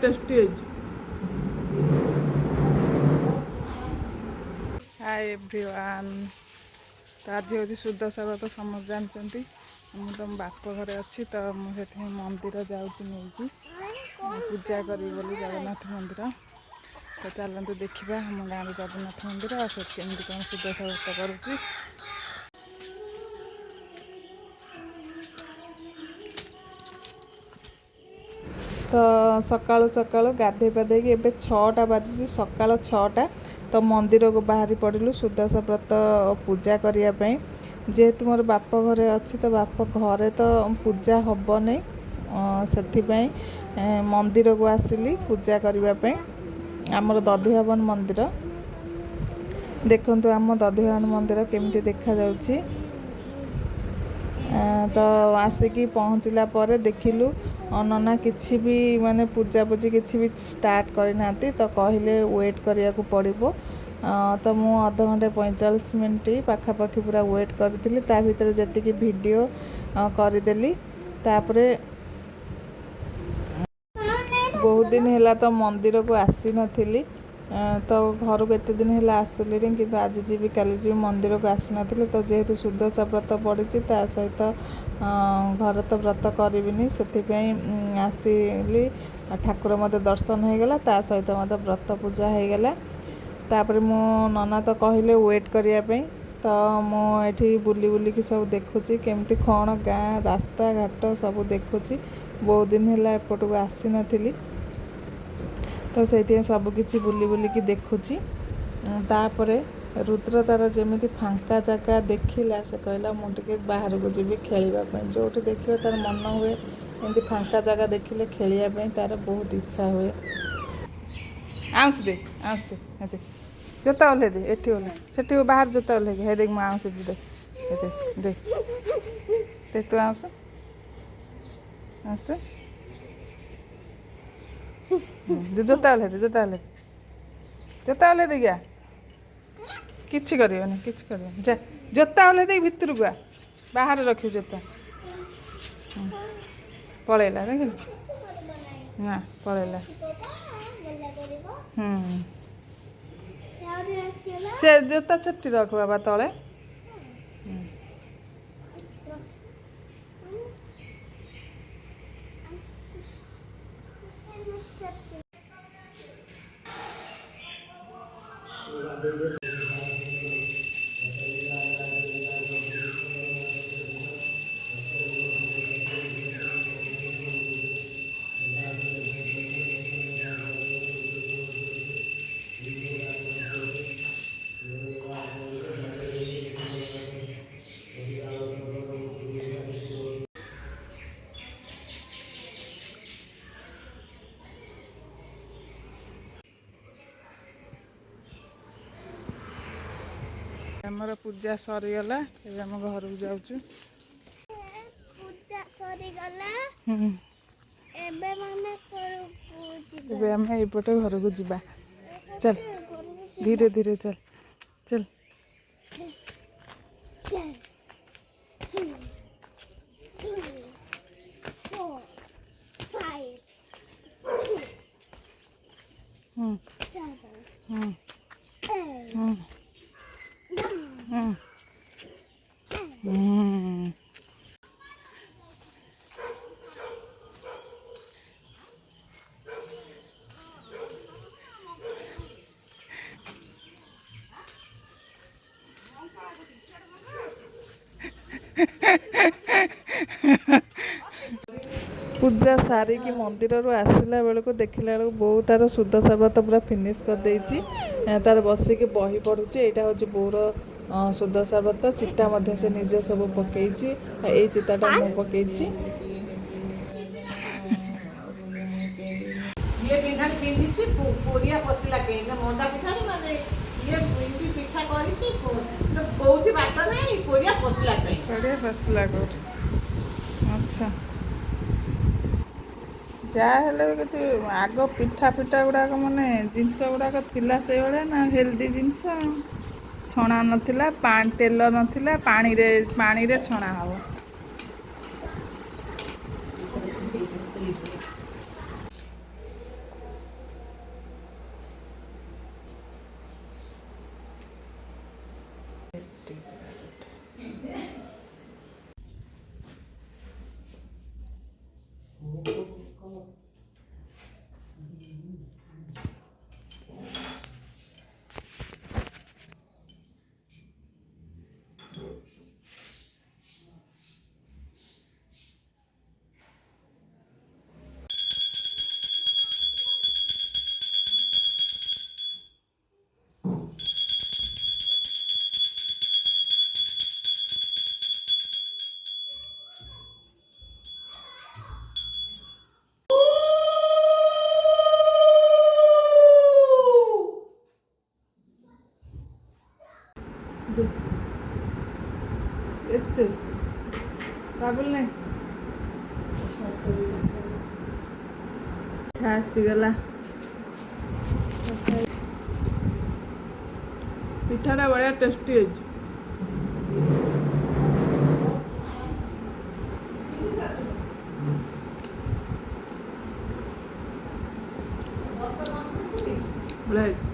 Tasty है। Hi everyone, तो आज हूँ सुदशा व्रत समस्त जानते। मुझे तुम बाप घरे अच्छी तो मुझे मंदिर जाऊँगी नहीं पूजा करी बोली जगन्नाथ मंदिर। तो चलते देखा हम गाँव जगन्नाथ मंदिर से केमती कौन सुदशा व्रत करुँची। तो सकाळु सकाळु गाधे पाधे एबे 6टा बाजी सकाळ 6टा। तो मंदिर को बाहरी पड़िलु सुदशा व्रत पूजा करने। जेहेतु मोर बाप घरे अच्छी तो बाप घरे तो पूजा हम नहीं से मंदिर को आसिली पूजा करने। आमर दधि भवन मंदिर देखु आम दधि भवन मंदिर केमती देखा जाउछि। तो आसिकी पहुँचला पर देखिलु नना किसी भी माने पूजा पूजी किसी भी स्टार्ट करना तो कहले वेट करिया को पड़िबो। तो मु आधा घंटे 45 मिनट पाखापाखि पूरा वेट करी ता भीतर जतिकी वीडियो करदेली। तापरे बहुत दिन है तो मंदिर को आसी नथिली। तो घर को एत दिन है आसली कि आज जी काली जी मंदिर को आसी नी। तो जेहेतु सुदशा व्रत पड़ी ता सहित घर तो व्रत करी से आसली। ठाकुर मत दर्शन हो गला ता सहित मत व्रत पूजा हो गला। तापर मो नना तो कहले वेट करने। तो मुझे बुली बुलिकी सब देखुची केमती कौन गाँ रास्ता घाट सब देखुची। बहुत दिन है एपट को आसी नथिली तो से सबकि बुली बुलिकी देखुची। तापरे रुद्र तार जमी फांका जगह देखला से कहला मुझे बाहर को जी खेलवाई जो देखिए तार मन हुए एमती फांका जगह देखिले खेलवाई तार बहुत इच्छा हुए। आउस दे जोता ओल्हे दे एटी ओल्हे से बाहर जोता ओल्हे हे देख मुझे आउस दे दे दे तू आउस आस जोता ओल्हे दे जोता ओल्हे दे गया किसी कर जा जोता ओल्हे दे भितर को आ बाहर रखी जोता पलैला देख ना पलैला। से जोता छुट्टी रख बाबा तले। हमर पूजा सरीगला आम घर को जाऊँ। आम एपटे घर को जीवा चल धीरे धीरे चल चल। पूजा सारिकी मंदिर आसला बेलू देखला बेलू बहुत तार सुदशा व्रत पूरा फिनिश कर देछि। तार बसिक बही पढ़ुची यहाँ हूँ बोर सुदशा व्रत चिता से निजे सब पकई ये चिताटा मु पकई ये पिठा पिंधि पोरिया पशिला के मंडा पिठा माने ये पिठा करी तो कोठी बाट नहीं पोरिया पशिला अच्छा जहाँ किसी आग पिठा पिठा गुड़ाक माने जिनस गुड़ाक थिला से भाया ना हेल्दी जिनस छणा नथिला तेल नथिला पानी रे छणा हव। ବାବୁଲ ନେ ଆସିଗଲା ପିଠାଟା ବଢ଼ିଆ ଟେଷ୍ଟି ହେଇଛି। ବଢ଼ିଆ ହେଇଛି।